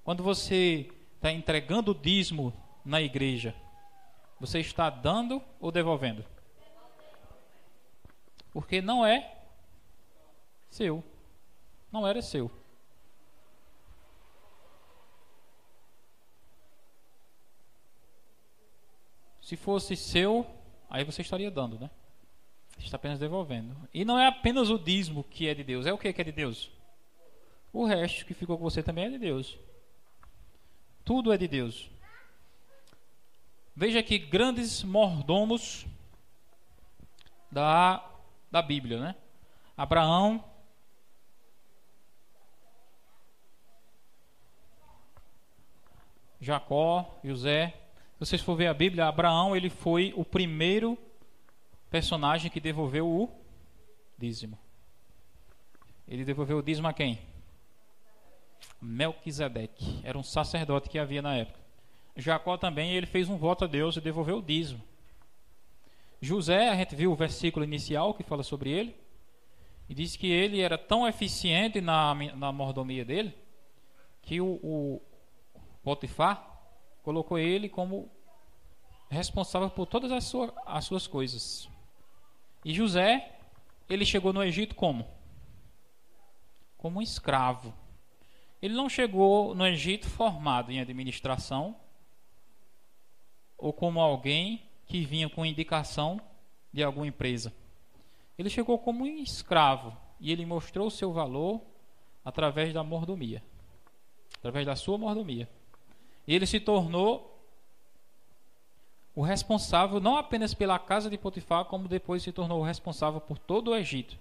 Quando você está entregando o dízimo na igreja, você está dando ou devolvendo? Porque não é seu. Não era seu. Se fosse seu, aí você estaria dando, né? Você está apenas devolvendo. E não é apenas o dízimo que é de Deus. É o que é de Deus? O resto que ficou com você também é de Deus. Tudo é de Deus. Veja que grandes mordomos da Bíblia, né? Abraão, Jacó, José. Se vocês for ver a Bíblia, Abraão, ele foi o primeiro personagem que devolveu o dízimo. Ele devolveu o dízimo a quem? Melquisedeque. Era um sacerdote que havia na época. Jacó também, ele fez um voto a Deus e devolveu o dízimo. José, a gente viu o versículo inicial que fala sobre ele, e diz que ele era tão eficiente na mordomia dele, que o Potifar colocou ele como responsável por todas as suas coisas. E José, ele chegou no Egito como? Como um escravo. Ele não chegou no Egito formado em administração, ou como alguém que vinha com indicação de alguma empresa. Ele chegou como um escravo, e ele mostrou o seu valor através da mordomia, através da sua mordomia. E ele se tornou o responsável não apenas pela casa de Potifar, como depois se tornou o responsável por todo o Egito.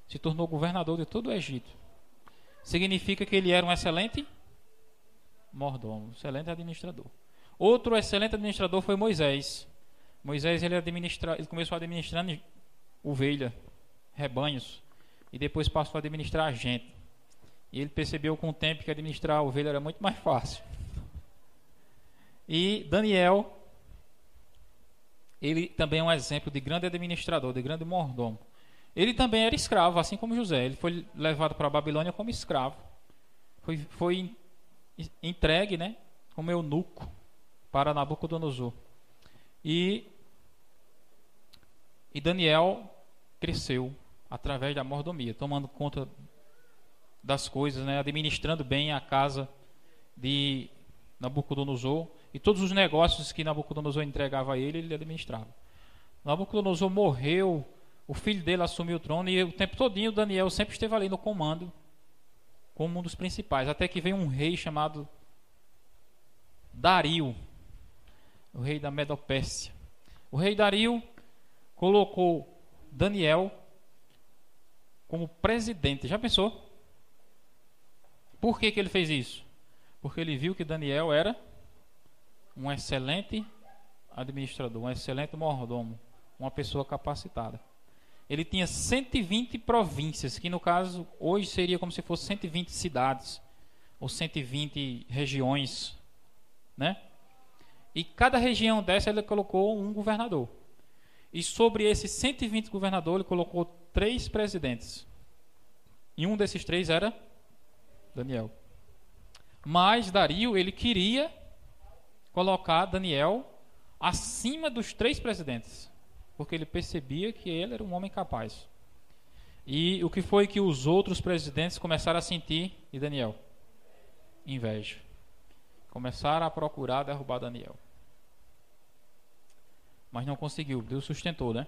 Se tornou governador de todo o Egito. Significa que ele era um excelente mordomo, excelente administrador. Outro excelente administrador foi Moisés. Moisés ele começou administrando ovelha, rebanhos, e depois passou a administrar gente. E ele percebeu com o tempo que administrar a ovelha era muito mais fácil. E Daniel, ele também é um exemplo de grande administrador, de grande mordomo. Ele também era escravo, assim como José. Ele foi levado para a Babilônia como escravo. Foi entregue, né, como eunuco para Nabucodonosor. E Daniel cresceu através da mordomia, tomando conta das coisas, né, administrando bem a casa de Nabucodonosor. E todos os negócios que Nabucodonosor entregava a ele, ele administrava. Nabucodonosor morreu, o filho dele assumiu o trono, e o tempo todinho Daniel sempre esteve ali no comando, como um dos principais, até que veio um rei chamado Dario, o rei da Medopérsia. O rei Dario colocou Daniel como presidente. Já pensou? Por que ele fez isso? Porque ele viu que Daniel era um excelente administrador, um excelente mordomo, uma pessoa capacitada. Ele tinha 120 províncias, que no caso hoje seria como se fosse 120 cidades ou 120 regiões, né? E cada região dessa ele colocou um governador. E sobre esses 120 governadores ele colocou 3 presidentes. E um desses 3 era Daniel. Mas Dario, ele queria colocar Daniel acima dos 3 presidentes, porque ele percebia que ele era um homem capaz. E o que foi que os outros presidentes começaram a sentir de Daniel? Inveja. Começaram a procurar derrubar Daniel. Mas não conseguiu, Deus sustentou, né?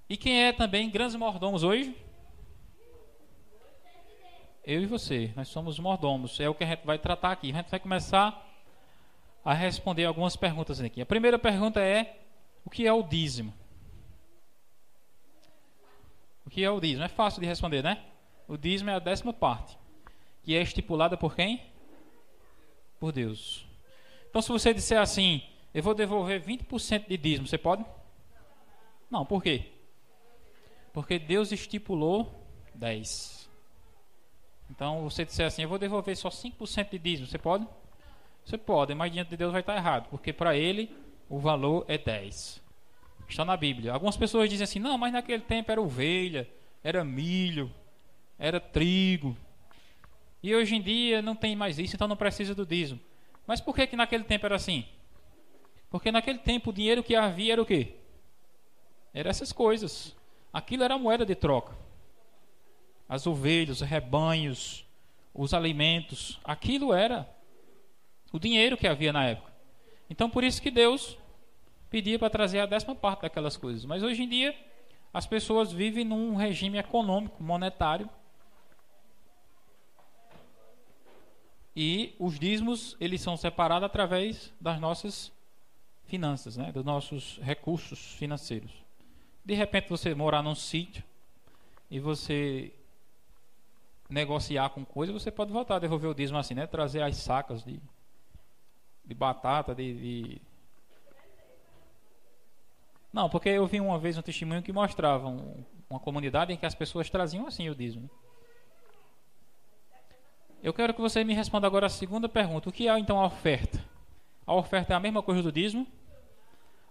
E quem é também grandes mordomos hoje? Eu e você, nós somos mordomos. É o que a gente vai tratar aqui. A gente vai começar a responder algumas perguntas aqui. A primeira pergunta é: o que é o dízimo? O que é o dízimo? É fácil de responder, né? O dízimo é a 10ª parte, que é estipulada por quem? Por Deus. Então, se você disser assim: eu vou devolver 20% de dízimo, você pode? Não, por quê? Porque Deus estipulou 10%. Então, você disser assim: eu vou devolver só 5% de dízimo, você pode? Você pode, mas diante de Deus vai estar errado, porque para ele o valor é 10. Está na Bíblia. Algumas pessoas dizem assim: não, mas naquele tempo era ovelha, era milho, era trigo. E hoje em dia não tem mais isso, então não precisa do dízimo. Mas por que naquele tempo era assim? Porque naquele tempo o dinheiro que havia era o quê? Era essas coisas. Aquilo era a moeda de troca. As ovelhas, os rebanhos, os alimentos. Aquilo era o dinheiro que havia na época. Então por isso que Deus pedia para trazer a 10ª parte daquelas coisas. Mas hoje em dia as pessoas vivem num regime econômico, monetário. E os dízimos, eles são separados através das nossas finanças, né? Dos nossos recursos financeiros. De repente você morar num sítio e você negociar com coisa, você pode voltar a devolver o dízimo assim, né? Trazer as sacas de batata, Não, porque eu vi uma vez um testemunho que mostrava uma comunidade em que as pessoas traziam assim o dízimo. Eu quero que você me responda agora a segunda pergunta. O que é então a oferta? A oferta é a mesma coisa do dízimo?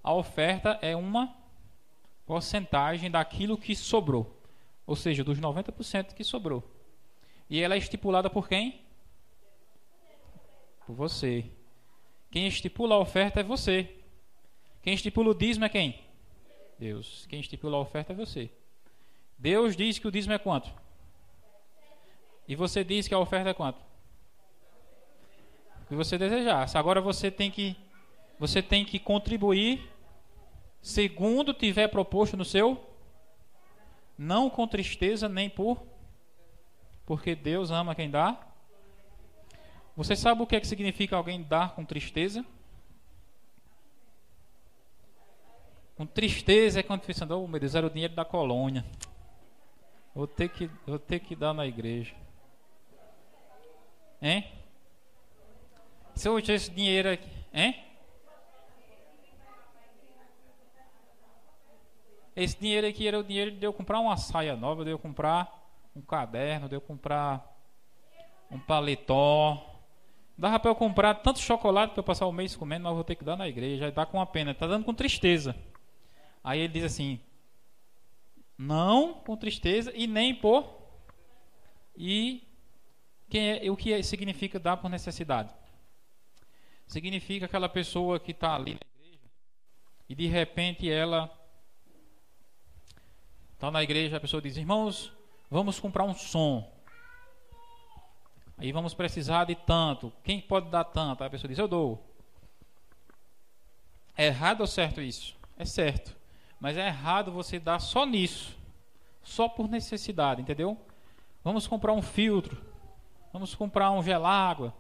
A oferta é uma porcentagem daquilo que sobrou. Ou seja, dos 90% que sobrou. E ela é estipulada por quem? Por você. Quem estipula a oferta é você. Quem estipula o dízimo é quem? Deus. Quem estipula a oferta é você. Deus diz que o dízimo é quanto? E você diz que a oferta é quanto? O que você desejar. Agora você tem que contribuir segundo tiver proposto no seu, não com tristeza nem porque Deus ama quem dá. Você sabe o que significa alguém dar com tristeza? Com tristeza é quando você pensa, oh meu Deus, era o dinheiro da colônia. Vou ter que dar na igreja. Hein? Se eu tivesse esse dinheiro aqui, hein? Esse dinheiro aqui era o dinheiro de eu comprar uma saia nova, de eu comprar um caderno, de eu comprar um paletó. Dava para eu comprar tanto chocolate para eu passar o mês comendo, mas vou ter que dar na igreja. Aí dá com uma pena, está dando com tristeza. Aí ele diz assim: não com tristeza e nem por. E o que significa dar por necessidade? Significa aquela pessoa que está ali na igreja e de repente ela está na igreja, a pessoa diz: irmãos, vamos comprar um som. Aí vamos precisar de tanto. Quem pode dar tanto? Aí a pessoa diz: eu dou. É errado ou certo isso? É certo. Mas é errado você dar só nisso. Só por necessidade, entendeu? Vamos comprar um filtro. Vamos comprar um gelágua.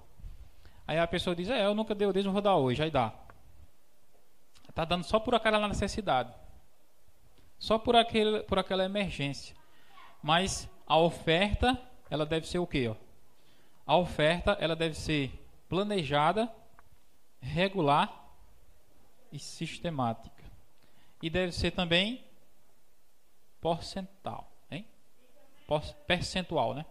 Aí a pessoa diz: eu nunca dei o dízimo, vou dar hoje. Aí dá. Está dando só por aquela necessidade. Só por aquela emergência. Mas a oferta, ela deve ser o quê? A oferta, ela deve ser planejada, regular e sistemática. E deve ser também percentual, né?